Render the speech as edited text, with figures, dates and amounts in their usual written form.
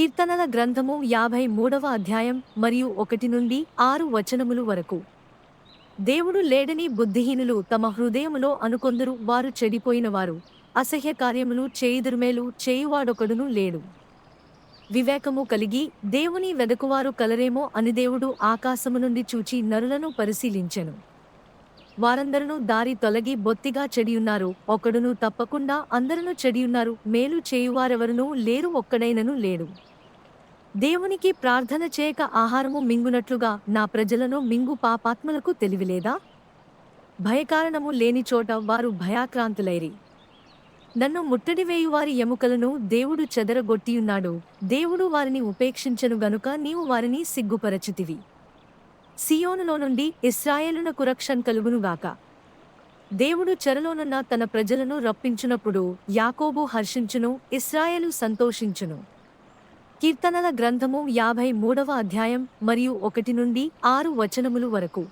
కీర్తనల గ్రంథము 53వ అధ్యాయం మరియు 1 నుండి 6 వచనములు వరకు. దేవుడు లేడని బుద్ధిహీనులు తమ హృదయములో అనుకొందురు, వారు చెడిపోయినవారు, అసహ్య కార్యములు చేయుదురుమేలు చేయువాడొకడును లేడు. వివేకము కలిగి దేవుని వెదకువారు కలరేమో అని దేవుడు ఆకాశము నుండి చూచి నరులను పరిశీలించెను. వారందరును దారి తొలగి బొత్తిగా చెడియున్నారు, ఒకడును తప్పకుండా అందరును చెడియున్నారు, మేలు చేయువారెవరునూ లేరు, ఒక్కడైనను లేడు. దేవునికి ప్రార్థన చేయక ఆహారము మింగునట్లుగా నా ప్రజలను మింగు పాపాత్ములకు తెలివిలేదా? భయకారణము లేని చోట వారు భయాక్రాంతులైరి. నన్ను ముట్టడివేయువారి ఎముకలను దేవుడు చెదరగొట్టియున్నాడు. దేవుడు వారిని ఉపేక్షించెను గనుక నీవు వారిని సిగ్గుపరచితివి. సియోనులో నుండి ఇశ్రాయేలునకు రక్షణ కలుగునుగాక. దేవుడు చెరలోనున్న తన ప్రజలను రప్పించునప్పుడు యాకోబు హర్షించును, ఇశ్రాయేలు సంతోషించును. కీర్తనల గ్రంథము 53వ అధ్యాయం మరియు 1 నుండి 6 వచనములు వరకు.